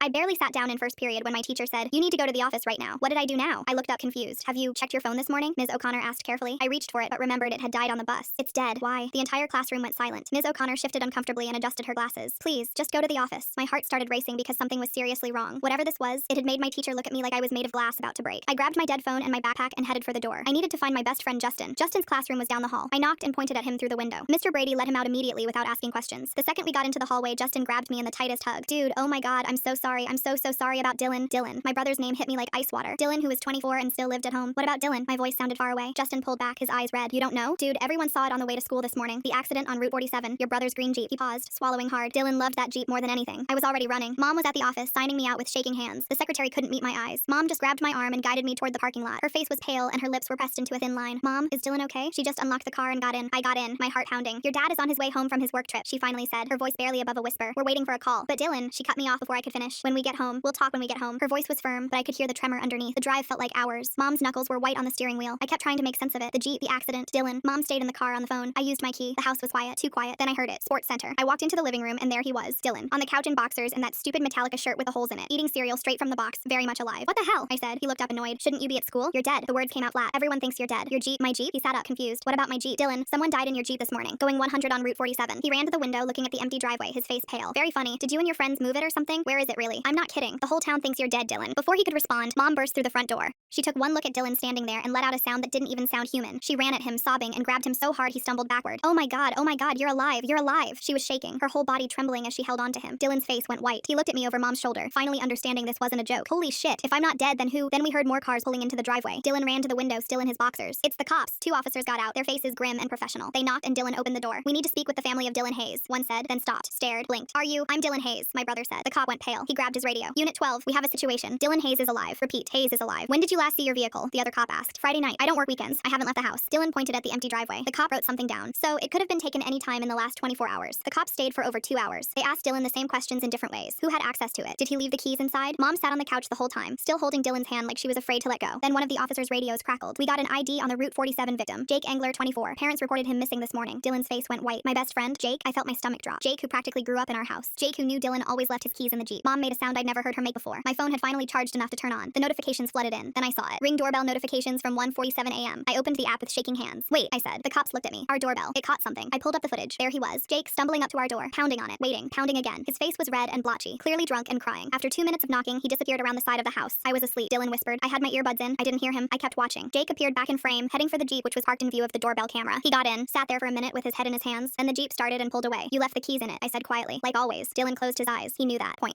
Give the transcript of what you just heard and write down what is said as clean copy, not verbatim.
I barely sat down in first period when my teacher said, "You need to go to the office right now." What did I do now? I looked up confused. "Have you checked your phone this morning?" Ms. O'Connor asked carefully. I reached for it but remembered it had died on the bus. "It's dead." "Why?" The entire classroom went silent. Ms. O'Connor shifted uncomfortably and adjusted her glasses. "Please, just go to the office." My heart started racing because something was seriously wrong. Whatever this was, it had made my teacher look at me like I was made of glass about to break. I grabbed my dead phone and my backpack and headed for the door. I needed to find my best friend Justin. Justin's classroom was down the hall. I knocked and pointed at him through the window. Mr. Brady let him out immediately without asking questions. The second we got into the hallway, Justin grabbed me in the tightest hug. "Dude, oh my god, I'm so sorry. I'm so sorry about Dylan." Dylan. My brother's name hit me like ice water. Dylan, who was 24 and still lived at home. "What about Dylan?" My voice sounded far away. Justin pulled back, his eyes red. "You don't know?" "Dude, everyone saw it on the way to school this morning. The accident on Route 47. Your brother's green Jeep." He paused, swallowing hard. Dylan loved that Jeep more than anything. I was already running. Mom was at the office, signing me out with shaking hands. The secretary couldn't meet my eyes. Mom just grabbed my arm and guided me toward the parking lot. Her face was pale and her lips were pressed into a thin line. "Mom, is Dylan okay?" She just unlocked the car and got in. I got in, my heart pounding. "Your dad is on his way home from his work trip," she finally said, her voice barely above a whisper. "We're waiting for a call." "But Dylan," she cut me off before I could finish. "When we get home, we'll talk when we get home." Her voice was firm, but I could hear the tremor underneath. The drive felt like hours. Mom's knuckles were white on the steering wheel. I kept trying to make sense of it. The Jeep, the accident, Dylan. Mom stayed in the car on the phone. I used my key. The house was quiet, too quiet. Then I heard it. Sports Center. I walked into the living room and there he was, Dylan, on the couch in boxers and that stupid Metallica shirt with the holes in it, eating cereal straight from the box, very much alive. "What the hell?" I said. He looked up annoyed. "Shouldn't you be at school? You're dead." The words came out flat. "Everyone thinks you're dead." "Your Jeep?" "My Jeep?" He sat up confused. "What about my Jeep?" "Dylan, someone died in your Jeep this morning, going 100 on Route 47. He ran to the window looking at the empty driveway, his face pale. "Very funny. Did you and your friends move it or something? Where is it really?" "I'm not kidding. The whole town thinks you're dead, Dylan." Before he could respond, Mom burst through the front door. She took one look at Dylan standing there and let out a sound that didn't even sound human. She ran at him, sobbing, and grabbed him so hard he stumbled backward. Oh my god, you're alive, you're alive." She was shaking, her whole body trembling as she held onto him. Dylan's face went white. He looked at me over Mom's shoulder, finally understanding this wasn't a joke. Holy shit, if I'm not dead, then who? Then we heard more cars pulling into the driveway. Dylan ran to the window, still in his boxers. "It's the cops." Two officers got out, their faces grim and professional. They knocked and Dylan opened the door. "We need to speak with the family of Dylan Hayes," one said, then stopped, stared, blinked. "Are you?" "I'm Dylan Hayes," my brother said. The cop went pale. He grabbed his radio. "Unit 12, we have a situation. Dylan Hayes is alive. Repeat, Hayes is alive." "When did you last see your vehicle?" the other cop asked. "Friday night. I don't work weekends. I haven't left the house." Dylan pointed at the empty driveway. The cop wrote something down. "So, it could have been taken any time in the last 24 hours. The cops stayed for over 2 hours. They asked Dylan the same questions in different ways. Who had access to it? Did he leave the keys inside?" Mom sat on the couch the whole time, still holding Dylan's hand like she was afraid to let go. Then one of the officers' radios crackled. "We got an ID on the Route 47 victim. Jake Engler, 24. Parents reported him missing this morning." Dylan's face went white. "My best friend, Jake?" I felt my stomach drop. Jake, who practically grew up in our house. Jake, who knew Dylan always left his keys in the Jeep. Mom made a sound I'd never heard her make before. My phone had finally charged enough to turn on. The notifications flooded in. Then I saw it. Ring doorbell notifications from 1:47 a.m. I opened the app with shaking hands. "Wait," I said. The cops looked at me. "Our doorbell. It caught something." I pulled up the footage. There he was. Jake stumbling up to our door, pounding on it, waiting, pounding again. His face was red and blotchy, clearly drunk and crying. After 2 minutes of knocking, he disappeared around the side of the house. I was asleep, Dylan whispered. I had my earbuds in. I didn't hear him. I kept watching. Jake appeared back in frame, heading for the Jeep, which was parked in view of the doorbell camera. He got in, sat there for a minute with his head in his hands, and the Jeep started and pulled away. "You left the keys in it," I said quietly. "Like always." Dylan closed his eyes. He knew that. Point.